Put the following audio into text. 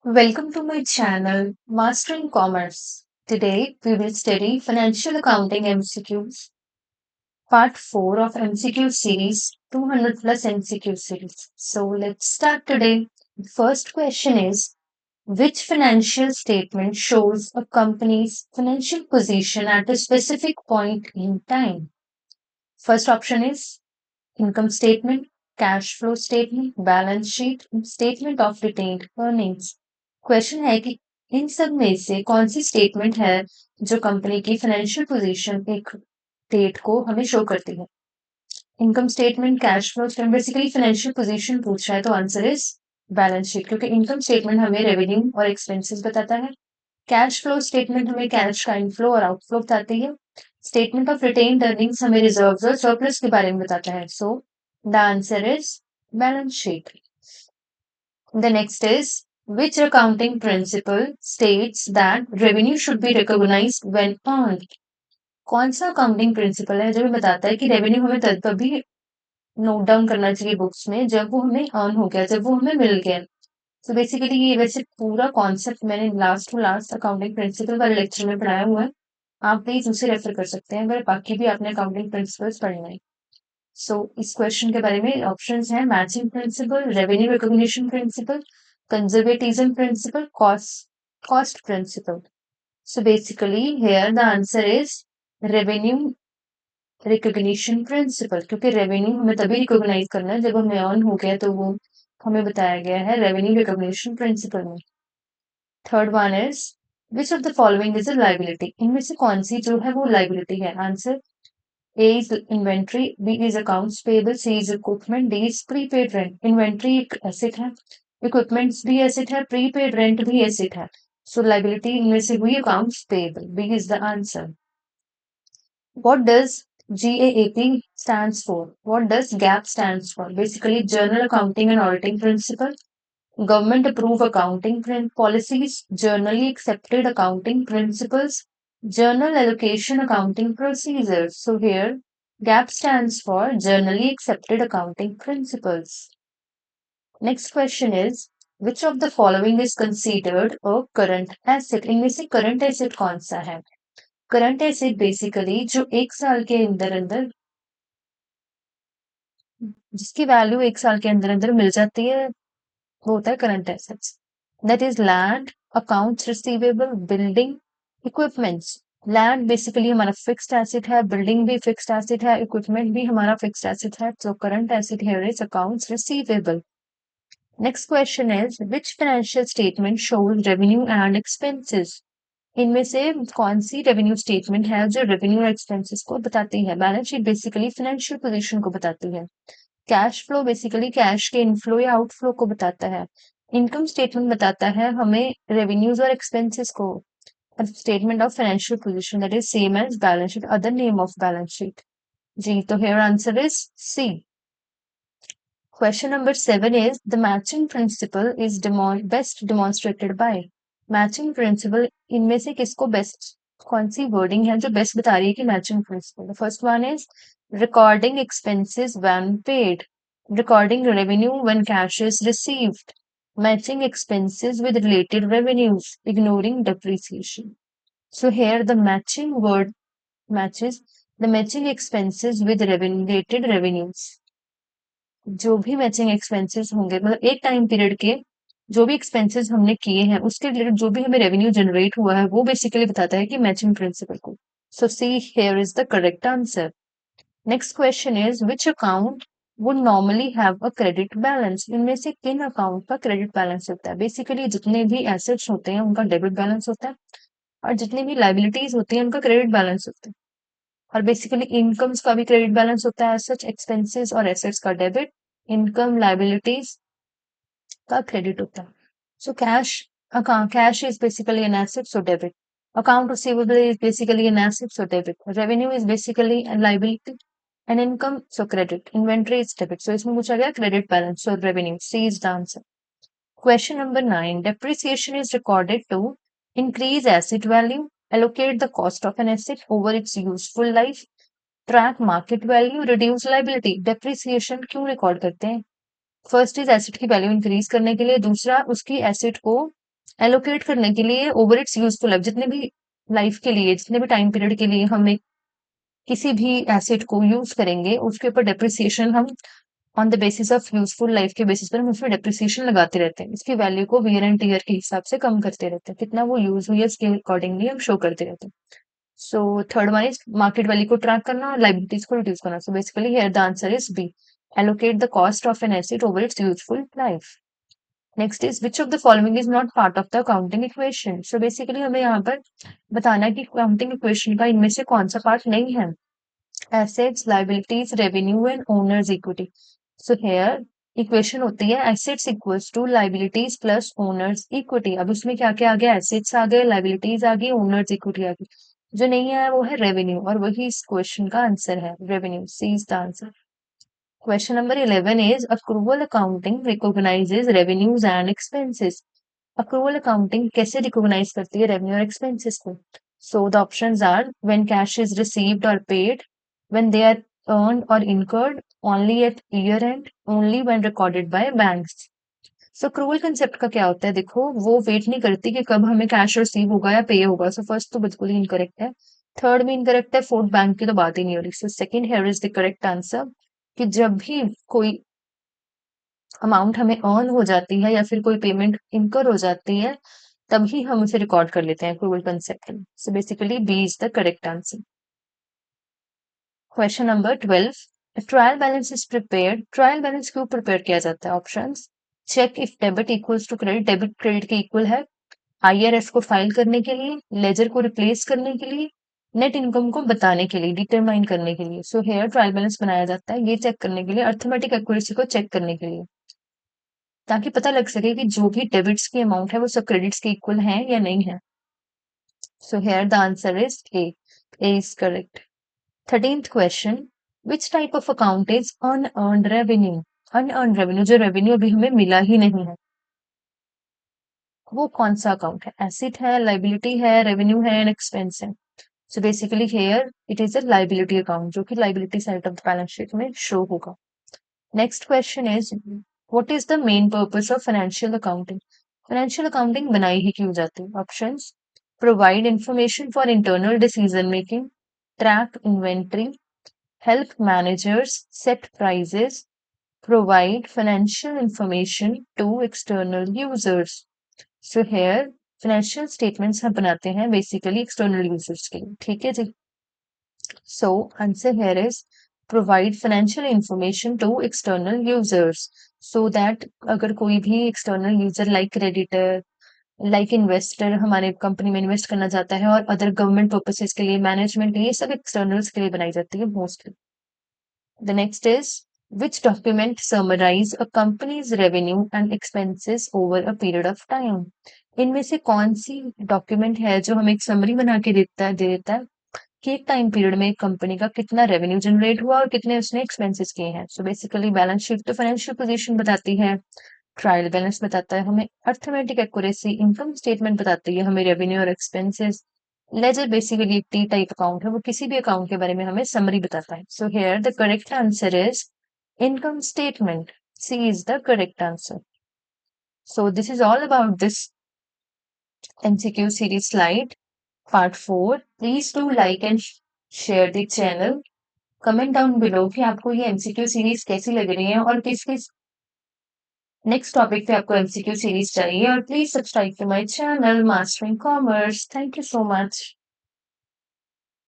Welcome to my channel, Mastering Commerce. Today we will study Financial Accounting MCQs, Part 4 of MCQ series, 200 plus MCQ series. So let's start today. The first question is, which financial statement shows a company's financial position at a specific point in time? First option is income statement, cash flow statement, balance sheet, statement of retained earnings. Question है कि इन सब में से कौन सी statement है जो company की financial position एक डेट को हमें शो करती है। Income statement, cash flow statement, basically financial position पूछ रहा है तो आंसर इज बैलेंस शीट, क्योंकि इनकम स्टेटमेंट हमें रेवेन्यू और एक्सपेंसेस बताता है। कैश फ्लो स्टेटमेंट हमें कैश का इनफ्लो और आउटफ्लो बताती है। स्टेटमेंट ऑफ रिटेन्ड अर्निंग्स हमें रिजर्व्स और सरप्लस के बारे में बताता है। So the answer is balance sheet. The next is, which accounting principle states that revenue should be recognized when earned? कौन सा अकाउंटिंग प्रिंसिपल है जो हमें बताता है कि रेवेन्यू हमें तभी नोट डाउन करना चाहिए बुक्स में जब वो हमें अर्न हो गया, जब वो हमें मिल गया। तो बेसिकली ये वैसे पूरा कॉन्सेप्ट मैंने last to last accounting principle वाले लेक्चर में पढ़ाया हुआ है। आप प्लीज उसे रेफर कर सकते हैं अगर बाकी भी आपने अकाउंटिंग प्रिंसिपल्स पढ़ना है। सो इस क्वेश्चन के बारे में ऑप्शंस हैं matching principle, revenue recognition principle, conservatism principle, cost principle. So basically here the answer is revenue recognition principle, क्योंकि रेवेन्यू हमें तभी रिकॉग्नाइज करना है जब हमें अर्न हो गया, तो वो हमें बताया गया है रेवेन्यू रिकॉग्निशन प्रिंसिपल में। Third one is, which of the following is a liability? इनमें से कौन सी जो है वो लाइबिलिटी है? Answer A is inventory, B is accounts payable, C is equipment, D is prepaid rent. Inventory एक asset है, equipment भी asset है, prepaid rent भी asset है. So liability इनमें से हुई accounts payable. B is the answer. What does GAAP stands for? What does GAAP stands for? Basically, Journal Accounting and Auditing Principle, Government Approved Accounting Policies, Generally Accepted Accounting Principles, Journal Allocation Accounting Procedures. So here, GAAP stands for Generally Accepted Accounting Principles. Next question is, which of the following is considered a current asset? इनमें से current asset कौन सा है? Current asset basically जो एक साल के अंदर अंदर जिसकी वैल्यू एक साल के अंदर अंदर मिल जाती है वो होता है current assets. That is land, accounts receivable, building, equipments. Land basically हमारा फिक्स्ड एसेट है, बिल्डिंग भी फिक्स्ड एसेट है, इक्विपमेंट भी हमारा फिक्स्ड एसेट है। तो current asset here is accounts receivable. Next question is, which financial statement shows revenue and expenses? इनमें से कौन सी रेवेन्यू स्टेटमेंट है जो रेवेन्यू और एक्सपेंसेस को बताती है? Balance sheet basically financial position को बताती है। कैश फ्लो बेसिकली कैश के इनफ्लो या आउटफ्लो को बताता है। इनकम स्टेटमेंट बताता है हमें रेवेन्यूज और एक्सपेंसेस को। Statement of financial position that is same as balance sheet, other name of balance sheet. जी, तो here answer is C. Question number 7 is, the matching principle is best demonstrated by? Matching principle इनमें से किसको best, कौन सी wording है जो best बता रही है कि matching principle? The first one is recording expenses when paid, recording revenue when cash is received, matching expenses with related revenues, ignoring depreciation. So here the matching word matches the matching expenses with related revenues. जो भी matching expenses होंगे मतलब एक time period के जो भी expenses हमने किए हैं उसके रिलेटेड जो भी हमें रेवेन्यू जनरेट हुआ है वो बेसिकली बताता है कि मैचिंग प्रिंसिपल को। So C here is the correct answer. Next question is, which account would normally have a credit balance? इनमें से किन अकाउंट का क्रेडिट बैलेंस होता है? बेसिकली जितने भी एसेट्स होते हैं उनका डेबिट बैलेंस होता है और जितनी भी लाइबिलिटीज होती है उनका क्रेडिट बैलेंस होता है। और बेसिकली इनकम्स का भी क्रेडिट बैलेंस होता है, सच एक्सपेंसेस और एसेट्स का डेबिट, इनकम लाइबिलिटीज का क्रेडिट होता है। So cash is basically an asset, so debit. Account receivable is basically an asset, so debit. Revenue is basically an liability and income, so credit. Inventory is debit, so इसमें पूछा गया credit balance, so revenue, C is the answer. Question number 9. Depreciation is recorded to increase asset value, allocate the cost of an asset over its useful life, track market value, reduce liability. Depreciation क्यों record करते हैं? First is asset की value increase करने के लिए, दूसरा उसकी asset को एलोकेट करने के लिए ओवर इट्स यूजफुल लाइफ, जितने भी लाइफ के लिए, जितने भी टाइम पीरियड के लिए हम एक किसी भी एसेट को यूज करेंगे, उसके ऊपर डेप्रिसिएशन हम on the basis of useful life के बेसिस पर हम उसमें डेप्रिसिएशन लगाते रहते हैं। इसकी वैल्यू को वियर एंड टीयर के हिसाब से कम करते रहते हैं, कितना वो यूज हुई है उसके अकॉर्डिंगली हम शो करते रहते हैं। So third one is market value को ट्रैक करना और लाइबिलिटीज को रिड्यूस करना। So basically here the answer is B, allocate the cost of an asset over its useful life. Next is which of the following is not part of the accounting equation? So basically हमें यहाँ पर बताना है कि accounting equation का इनमें से कौन सा पार्ट नहीं है। Assets, liabilities, revenue and owner's equity. So here equation होती है assets equals to liabilities plus owner's equity. अब उसमें क्या क्या आ गया, assets आ गए, liabilities आ गई, owner's equity आ गई। जो नहीं है वो है revenue, और वही इस क्वेश्चन का आंसर है, revenue. C is the answer. Question number 11 is accrual accounting recognizes revenues and expenses. Accrual accounting कैसे recognize करती है revenue और expenses को? So the options are when cash is received or paid, when they are earned or incurred, only at year end, only when recorded by banks. So accrual concept का क्या होता है? देखो वो वेट नहीं करती कि कब हमें कैश रिसीव होगा या पे होगा। सो फर्स्ट तो बिल्कुल ही इनकरेक्ट है, थर्ड भी इनकरेक्ट है, फोर्थ बैंक की तो बात ही नहीं हो रही। So second here is the correct answer, कि जब भी कोई अमाउंट हमें अर्न हो जाती है या फिर कोई पेमेंट इनकर हो जाती है, तभी हम उसे रिकॉर्ड कर लेते हैं accrual concept में। So basically B is the correct answer. Question number 12, trial balance is prepared. Trial balance क्यों प्रिपेयर किया जाता है? Options, check if debit equals to credit, debit credit के इक्वल है, आईआरएस को फाइल करने के लिए, लेजर को रिप्लेस करने के लिए, नेट इनकम को बताने के लिए, डिटरमाइन करने के लिए। सो हेयर ट्रायल बैलेंस बनाया जाता है ये चेक करने के लिए, अर्थमेटिक एक्यूरेसी को चेक करने के लिए, ताकि पता लग सके कि जो भी डेबिट्स की अमाउंट है वो सब क्रेडिट्स के इक्वल है या नहीं है। So here the answer is a, A is correct. 13th question, which type of account is unearned revenue? Unearned revenue, जो रेवेन्यू अभी हमें मिला ही नहीं है, वो कौन सा अकाउंट है? एसेट है, लाइबिलिटी है, रेवेन्यू है, एक्सपेंस है। So basically here it is a liability account, जो कि liability side of the balance sheet में शो होगा। Next question is what is the main purpose of financial accounting? Financial accounting बनाई ही क्यों जाती है? Options, provide information for internal decision making, track inventory, help managers set prices, provide financial information to external users. So here financial statements हम बनाते हैं basically external users के लिए, ठीक है जी। So answer here is provide financial information to external users, so that अगर कोई भी external user like creditor, like investor हमारे कंपनी में इन्वेस्ट करना चाहता है, और अदर गवर्नमेंट पर्पसेस के लिए, मैनेजमेंट, ये सब एक्सटर्नल्स के लिए बनाई जाती है mostly. The next is which document summarize a company's revenue and expenses over a period of time? इनमें से कौन सी डॉक्यूमेंट है जो हमें एक समरी बना के दे देता है कि एक टाइम पीरियड में एक कंपनी का कितना रेवेन्यू जनरेट हुआ और कितने उसने एक्सपेंसेस किए हैं। सो बेसिकली बैलेंस शीट तो फाइनेंशियल पोजीशन बताती है, ट्रायल बैलेंस बताता है हमें अर्थमेटिक एक्यूरेसी, इनकम स्टेटमेंट बताती है हमें रेवेन्यू और एक्सपेंसेस, लेजर बेसिकली एक टी टाइप अकाउंट है, वो किसी भी अकाउंट के बारे में हमें समरी बताता है। So here the correct answer is income statement, C is the correct answer. So this is all about this MCQ series slide part 4. Please do like and share the channel. Comment down below कि आपको ये MCQ series कैसी लग रही है और किस किस नेक्स्ट टॉपिक पे आपको MCQ सीरीज चाहिए, और please subscribe to my channel Mastering Commerce. Thank you so much.